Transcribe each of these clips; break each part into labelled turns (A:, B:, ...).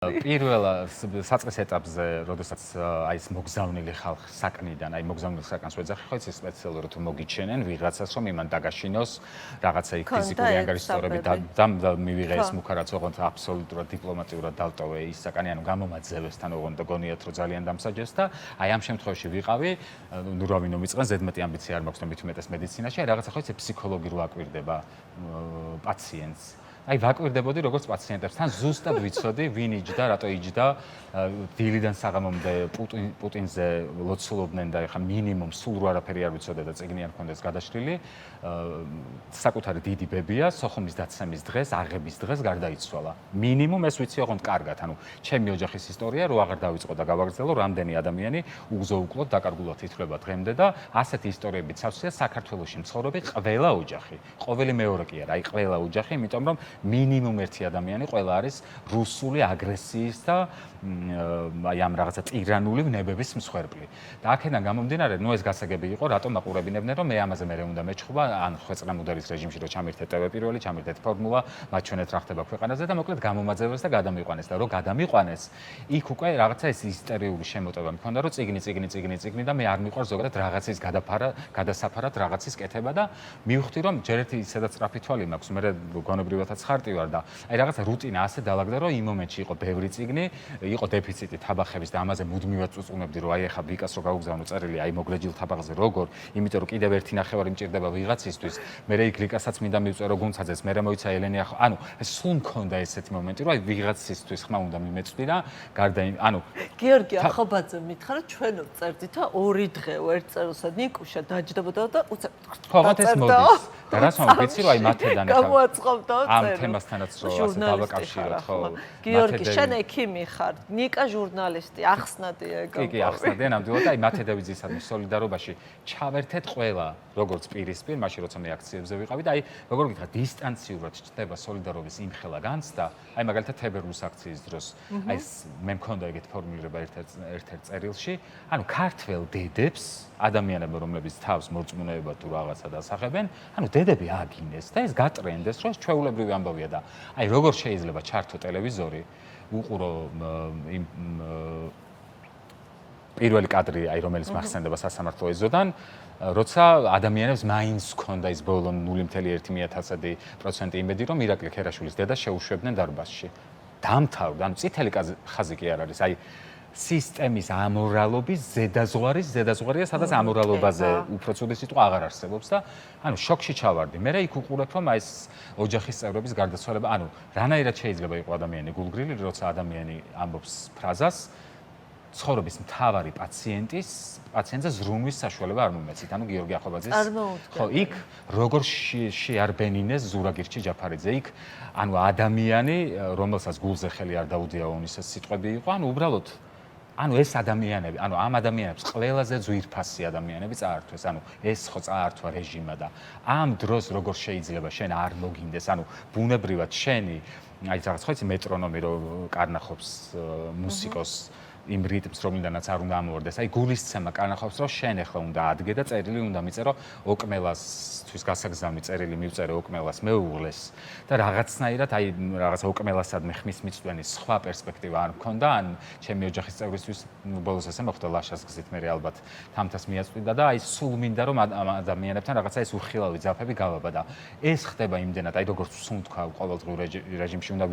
A: პირველ საწყის ეტაპზე, როდესაც აი ეს მოგზავნილი ხალხი საკნიდან, აი მოგზავნილ საკანს ვეძახი, ხო იცი სპეციალურად მოგიჩენენ ვიღაცას, რომ იმან დაგაშინოს რაღაცა იქ ფიზიკური ანგარიშსწორებით და მივიღე ეს მუქა რაც ოღონდ აბსოლუტურად დიპლომატიურად დავტოვე ის საკანი, ანუ გამომაძევეს თან ოღონდ გონიათ რომ ძალიან დამსაჯეს და აი ამ შემთხვევაში ვიყავი, ნუ რა ვინო მიწღენ ზედმეტი ამბიცია არ მაქვს და მით უმეტეს მედიცინაში, აი რაღაცა ხო იცი ფსიქოლოგი რო აკვირდება პაციენტს. აი ვაკვირდებოდი როგორც პაციენტებს თან ზუსტად ვიცოდი ვინ იჯდა, რატო იჯდა, დილიდან საღამომდე პუტინზე ლოცულობდნენ და ეხა მინიმუმ სულ რო არაფერი არ ვიცოდე და წიგნი არ მქონდეს გადაშლილი, საკუთარი დიდი ბებია სოხუმის დაცემის დღეს, აღების დღეს გარდაიცვალა. მინიმუმ ეს ვიცი ოღონდ კარგად, ანუ ჩემი ოჯახის ისტორია რო აღარ დავიწყო და გავაგრძელო, რამდენი ადამიანი უგზო-უკლოდ დაკარგულად ითვლება დღემდე და ასეთი ისტორიები ცავსია საქართველოში მცხოვრები ყველა ოჯახი. ყოველი მეორე კი არა, აი ყველა ოჯახი, იმიტომ რომ მინიმუმ ერთი ადამიანი ყველა არის რუსული აგრესიის და აი ამ რაღაცა ტირანული ვნებების მსხვერპლი. და აქედან გამომდინარე, ნუ ეს გასაგები იყო, რატომ აყურებინებდნენ, რომ მე ამაზე მე უნდა მეჩხუბა, ან ხვეწრამუდარის რეჟიმში რომ ჩამირთეთ TV პირველი, ჩამირთეთ ფორმულა, მაჩვენეთ რა ხდება ქვეყანაზე და მოკლედ გამომაძევეს და გადამიყვანეს და რომ გადამიყვანეს, იქ უკვე რაღაცა ეს ისტერიული შემოტევა მქონდა, რომ წიგნი და მე არ მიყვარს ზოგადად რაღაცის გადასაფარად რაღაცის კეთება და მივხვდი რომ ჯერ ერთი ისედაც სწრაფი თვალი მაქვს, მე გონებრივადაც ხარტი ვარ და აი რაღაცა რუტინა ასე დავაგდა, რომ იმ მომენტში იყო ბევრი წიგნი, იყო დეფიციტი თაბახების და ამაზე მუდმივად წუწუნებდი, რომ აი ახლა ბიკას რო გაუგზავნო წერილი, აი მოგლეჯილ თაბახზე როგორ, იმიტომ რომ კიდევ ერთი ნახევარი მჭირდება ვიღაცისთვის, მე რიგლიკასაც მინდა მივწერო გუნცაძეს, მე მოიცა ელენე ახლა, ანუ სულ მქონდა ესეთი მომენტი, რომ აი ვიღაცისთვის ხმა უნდა მიმეწვდი და გარდა იმ, ანუ
B: გიორგი ახობაძემ მითხრა, ჩვენო წერდით და 2 დღე ვერ წეროსა ნიკუშა დაჯდებოდა და უცებ
A: ხო, ეს მოდის. და რას ვიცი, რომ აი მათედან ახლა
B: გამოაწყობდა
A: ამ თემასთანაც რო ასე დავაკავშიროთ, ხო.
B: გიორგი, შენ ექიმი ხარ, ნიკა ჟურნალისტი, ახსნადი ეგა.
A: კი, ახსნადი, ნამდვილად აი მათედავიზისადმი სოლიდარობაში ჩავერთეთ ყველა, როგორც პირისპირ, მაშინ როცა მე აქციებზე ვიყავი და აი როგორ გითხრა, დისტანციურად ჩდება სოლიდარობის იმხელა განცდა, აი მაგალითად თებერვლის აქციის დროს, აი მე მქონდა ეგეთ ფორმულირება ერთ-ერთ წერილში, ანუ ქართველ დედებს, ადამიანები, რომლებიც თავს მორწმუნეებად თუ რაღაცა დასახებენ, ანუ დედები აგინეს და ეს გატრენდეს, რომ ეს ჩვეულებრივი ამბავია და აი როგორ შეიძლება ჩართო ტელევიზორი, უყურო იმ პირველი კადრი, აი რომელიც მახსენდება სასამართლო ეზოდან, როცა ადამიანებს მაინც ჰქონდა ის ბოლო 0.1% იმედი, რომ ირაკლი ქერაშვილის დედა შეუშვებდნენ დარბაზში. დამთავრდა, ანუ წითელი ხაზი კი არ არის, აი სისტემის ამორალობის ზედაზღვარია, სადაც ამორალობაზე უფრო ცუდი სიტყვა აღარ არსებობს და ანუ შოკში ჩავარდი. მე იქ უყურებ, რომ აი ეს ოჯახის წევრების გარდაცვალება, ანუ რანაირად შეიძლება იყო ადამიანი გულგრილი, როცა ადამიანი ამბობს ფრაზას, ცხოვრების მთავარი პაციენტზე ზრუნვის საშუალება არ მომეცით. ანუ გიორგი ახობაძის ხო, იქ როგორ შეარბენინეს ზურაგირჩი ჯაფარიძე, იქ ანუ ადამიანი, რომელსაც გულზე ხელი არ დაუდიაო ის სიტყვები იყო, ანუ უბრალოდ ანუ ეს ადამიანები, ანუ ამ ადამიანებს ყველაზე ძვირფასი ადამიანები წაართვეს, ანუ ეს ხო წაართვა რეჟიმა და ამ დროს როგორ შეიძლება შენ არ მოგინდეს, ანუ ბუნებრივად შენი, აი რაღაც ხო იცი მეტრონომი რო კარნახობს მუსიკოს იმ რიტმს, რომლიდანაც არ უნდა ამოვარდეს. აი გულისცემა კარნახობს, რომ შენ ახლა უნდა ადგე და წერილი უნდა მიწერო ოკმელასთვის გასაგზავნი წერილი მივწერე ოკმელას მეუღლეს და რაღაცნაირად აი რაღაცა ოკმელასადმე ხმის მიწვენის სხვა პერსპექტივა არ მქონდა, ან ჩემი ოჯახის წევრისთვის ბოლოს ესე მოხდა ლაშას გზით მე ალბათ თამთას მიაწვიდა და აი სულ მინდა რომ ამ ადამიანებთან რაღაცა ეს უხილავი ძაფები გავაბა და ეს ხდება იმდენად, აი როგორც სულ თქვა ყოველდღიურ რეჟიმში უნდა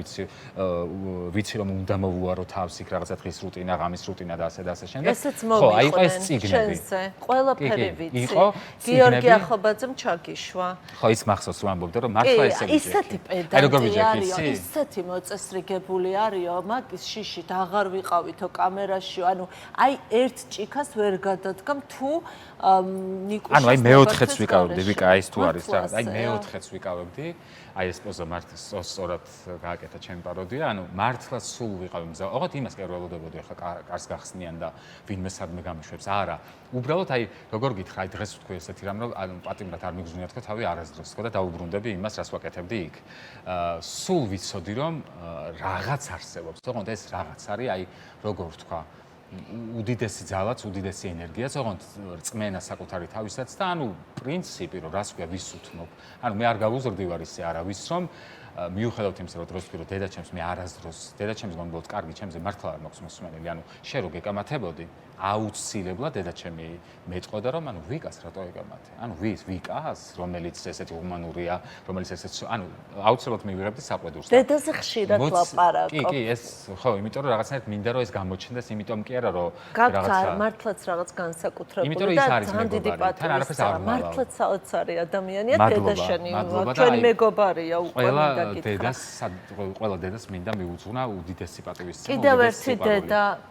A: ვიცი რომ უნდა მოვუარო თავს იქ რაღაცა დღის რუტინა ამის რუტინა და ასე და ასე შემდეგ.
B: ხო, აი ეს წიგნები. ყველაფერი ვიცი. გიორგი ახობაძემ ჩაგიშვა.
A: ხო, ის მახსოვს რომ ამბობდა რომ მართლა ესე იგი.
B: ისეთი პედანტი არის, ისეთი მოწესრიგებული არისო, მაგის შიშით აღარ ვიყავითო კამერაში, ანუ აი ერთ ჭიქას ვერ გადადგამ თუ ნიკუშის.
A: ანუ აი მეოთხეც ვიკავებდი, ვიკა ის თუ არის რაღაც. აი მეოთხეც ვიკავებდი. აი ეს პოზა მართლა სწორად გააკეთა ჩემი პაროდია, ანუ მართლა სულ ვიყავი მზა. ოღონდ იმას კი არ ველოდებოდი ახლა კარს გახსნიან და ვინმე სადმე გამიშვებს. არა. უბრალოდ აი როგორ გითხრა, აი დღეს ვთქვი ესეთი რამ, რომ ანუ პატიმრად არ მიგზნია თქო თავი არასდროს თქო და დაუბრუნდები იმას, რას ვაკეთებდი იქ. სულ ვიცოდი რომ რაღაც არსებობს. ოღონდ ეს რაღაც არის, აი როგორ ვთქვა, უდიდესი ძალაც, უდიდესი ენერგიაც, ოღონდ რწმენა საკუთარი თავისაც და ანუ პრინციპი, რომ რას ქვია ვის უთმობ. ანუ მე არ გავუზრდივარ ისე არავის, რომ მიუხედავად იმისა, რომ დროს ვთქვი, რომ დედაჩემს მე არასდროს დედაჩემს გონებოდ კარგი ჩემზე მართლა არ მაქვს მოსმენელი. ანუ შენ რო გეკამათებოდი, აუცილებლად დედაჩემი მეტყოდა, რომ ანუ ვიკას რატო ეკამათე? ანუ ვიკას, რომელიც ესეთი ჰუმანურია, რომელიც ესეთი ანუ აუცილებლად მივიღებდი საყვედურს.
B: დედაზე ხშირად ლაპარაკობ.
A: კი, ეს ხო, იმიტომ რომ რაღაცნაირად მინდა რომ ეს გამოჩნდეს, იმიტომ კი არა რომ
B: რაღაცა მართლაც რაღაც განსაკუთრებული და ძალიან დიდი პატრონი. მართლაც საოცარი ადამიანია დედაშენი. ჩვენ მეგობარია უკვე მინდა გითხრა.
A: ყველა დედას მინდა მიუძღვნა უდიდესი პატივისცემა.
B: კიდევ ერთი დედა